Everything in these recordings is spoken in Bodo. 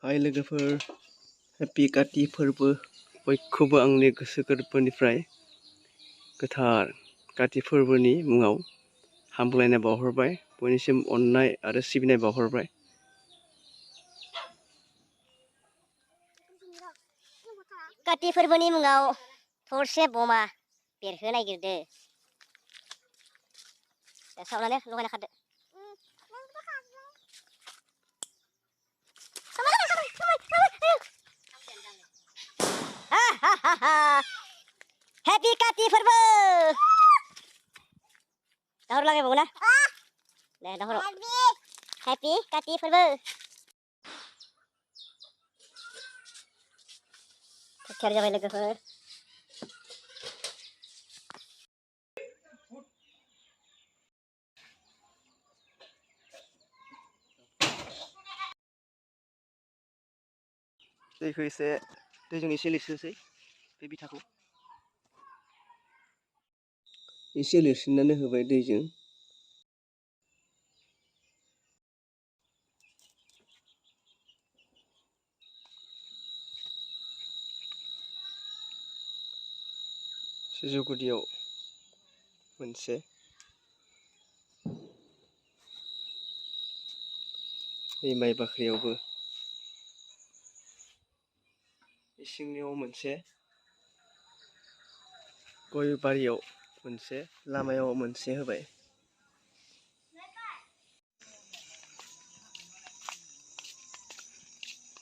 हाय लोगोफोर, हेपि काति फोरबो बयखौबो आंनि गोसो गोरबोनिफ्राय गोथार काति फोरबोनि मुङाव हामलायनाय बावहरबाय। बयनिसिम अननाय आरो सिबिनाय बावहरबाय। काति फोरबोनि मुङाव थरसे बमा बेरहो नागिरदो। सावनानै लगायना खादो। हेपि काति फोरबो दाहर लागायबावो ना दे दाहर हेपि काति फोरबो थियारि जाबाय लोगोफोर। दैखौ एसे दैजों एसे लिरसोसै बे बिथाखौ एसे लिरसिननानै होबाय दैजों। सिजौ गुदियाव मोनसे माइ बाख्रियावबो इसिंनियाव मोनसे गय बारियाव मोनसे लामायाव मोनसे होबाय।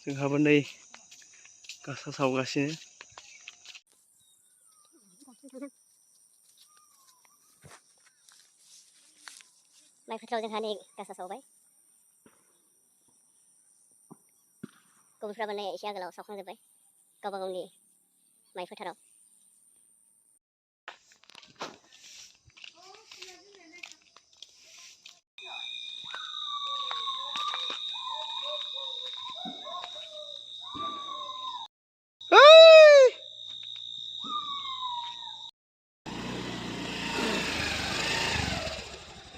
जोंहाबो नै गासा सावगासिनो। माइ फोथाराव जोंहा नै गासा सावबाय। गुबुनफ्रा माने एसे आगोलाव सावखांजोब्बाय गावबा गावनि माइ फोथाराव।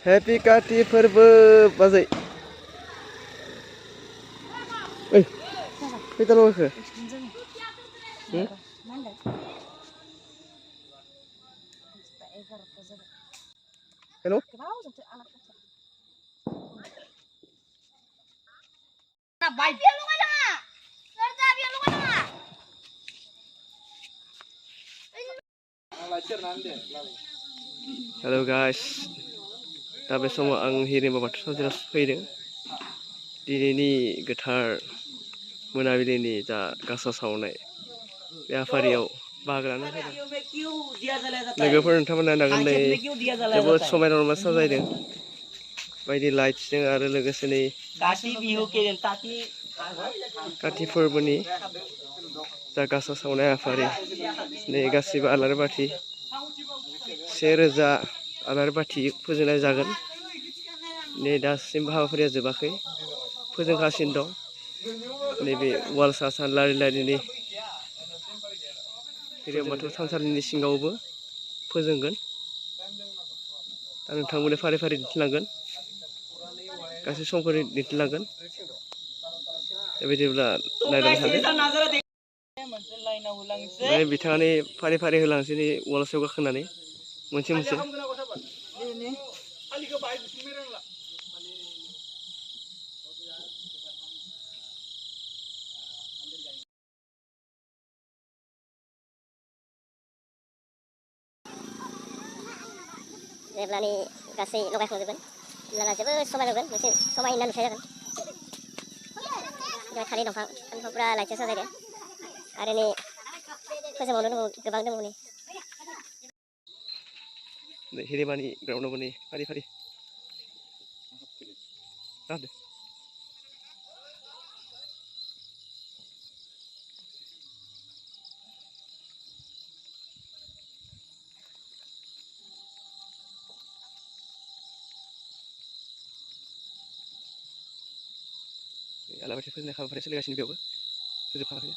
हेपि काति फोरबो बाजै। ओइ खैथा लगायखो? हेल' हेल' गाइस, दा बे समाव आं हिरिम्बा बाथौ थानसालियाव फैदों। दिनैनि गोथार मोनाबिलिनि जा गासा सावनाय बे हाबाफारियाव बाहागो लानो फैदों। लोगोफोर नोंथांमोना नागोन नै जोबोद समायना रमायना साजायदों बायदि लाइटसजों आरो लोगोसे नै काति फोरबोनि जा गासा सावनाय हाबाफारि नै गासिबो आलारि बाथि 1000 आलारि बाथि फोजोंनाय जागोन। नै दासिमबो हाबाफारिया जोबाखै, फोजोंगासिनो दं। नैबे वाल सा सा लारि लारिनि हिरिम्बा बाथौ थानसालिनि सिङावबो फोजोंगोन। दा नोंथांमोननो फारि फारि दिन्थिलांगोन, गासै समखौ दिन्थिलांगोन। बेबायदिब्ला नायलांबाय थादो। ओमफ्राय बिथाङा फारि फारि होलांसै नै वाल सायाव गाखोनानै मोनसे मोनसे। जेब्लानि गासै लगायखांजोबगोन होमब्लाना जोबोद समाय नुगोन, मोनसे समायना नुथाय जागोन। थालिर दंफांफोरा लाइटजों साजायदो आरो नै फोजोंबावनो दङ, गोबां दङ नै। हिरिम्बानि ग्राउन्डआवबो नै फारि फारि आलारि बाथि फोजोंनाय हाबाफारिया सोलिगासिनो, बेयावबो फोजोबखाङाखै।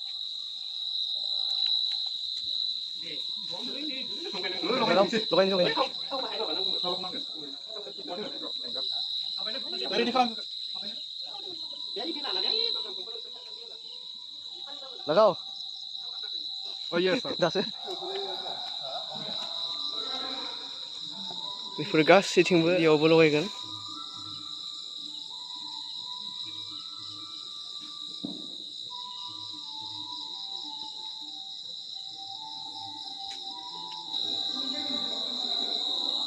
लगाओ Oh yes sir. दासो बेफोर गासैथिंबो बेयावबो लगायगोन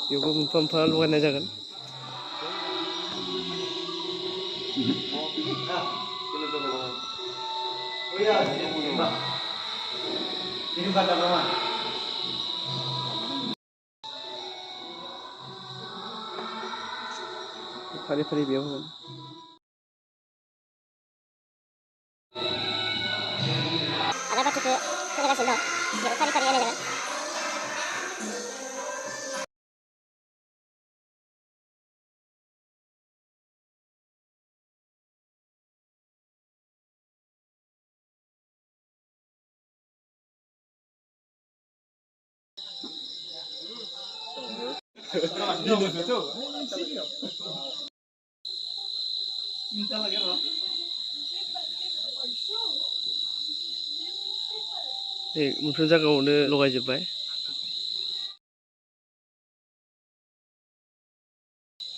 बेयावबो मोनफा मोनफा लगायनाय जागोन फारि फारि बेयाव होगोन आलाय बाथिखौ सोलिगासिनो दं बेयाव फारि फारि होनाय जागोन मोनफ्रोम जायगायावनो लगायजोब्बाय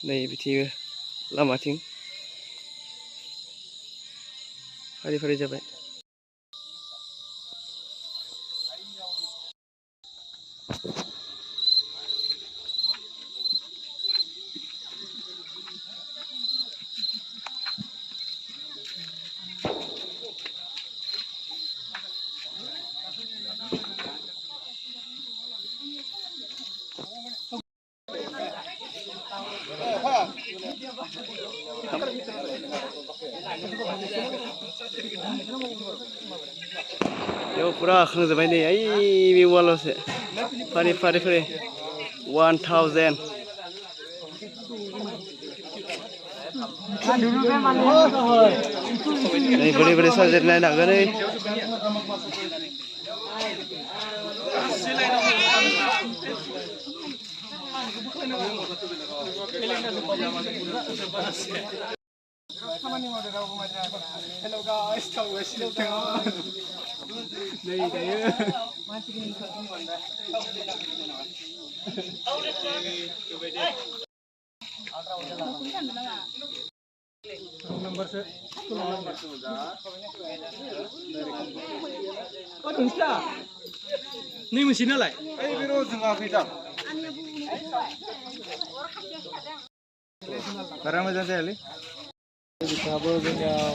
नै बिथिं लामाथिं फारि फारि जाबाय बेयाव पुरा खांजोब्बाय नै ओइ बे वालावसो फारि फारि फारि 1000 नै बोरै बोरै साजायनाय नायनो हागोन Hello guys, थावगासिनो दङ नै दायो नम्बरसो नोंस्रा नै मोनसे नालाय ओइ बेरो जोंहा फैदों बारा मोजां जायालै बिथाङाबो जोंनियाव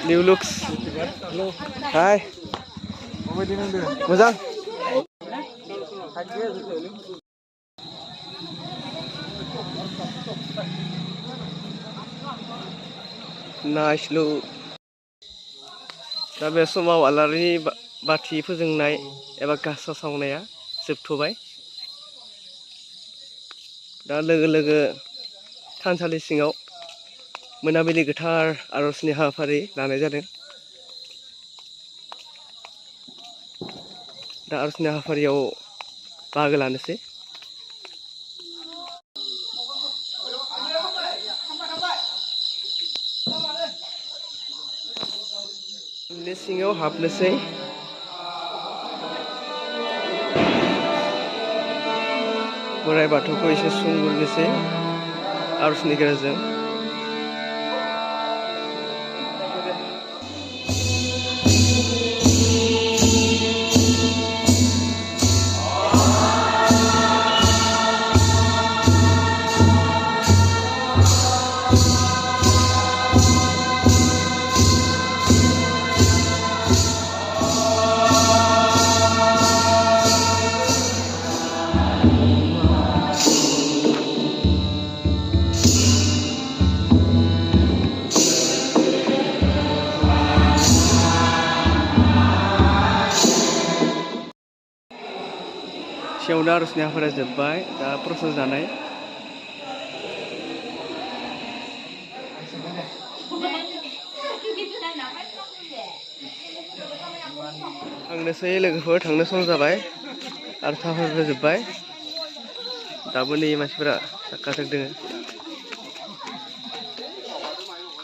निउ लुक्स हाय माबायदि नांदों मोजां नाइस लुक दा बे समाव आलारिनि बाथि फोजोंनाय एबा गासा सावनाया जोबथ'बाय दा लोगो लोगो थानसालि सिङाव मोनाबिलि गोथार आर'जनि हाबाफारि लानाय जादों दा आर'जनि हाबाफारियाव बाहागो लानोसै सिङाव हाबनोसै बोराइ बाथौखौ एसे सुंग्रोनोसै आर'जनि गेजेरजों सियावनो आर'जनि हाबाफारिया जोब्बाय दा प्रसाद जानाय थांनोसै लोगोफोर थांनो सम जाबाय आर'ज हाबाफारिया जोब्बाय दाबो नै मानसिफोरा जाखाजों दोङो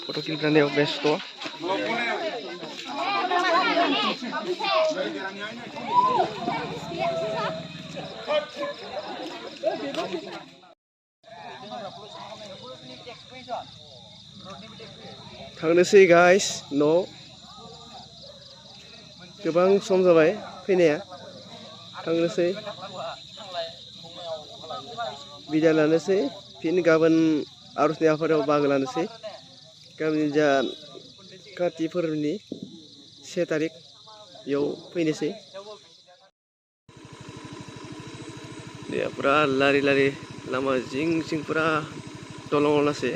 फट' क्लिक लानायाव बेस्थ' थांनोसै गाइस न' गोबां सम जाबाय फैनाया थांनोसै बिदाय लानोसै फिन गाबोन आर'जनि हाबाफारियाव बाहागो लानोसै गाबोन जा काति फोरबोनि 1 तारिख बेयाव फैनोसै दैया पुरा लारि लारि लामा जिं जिं पुरा दलं लासे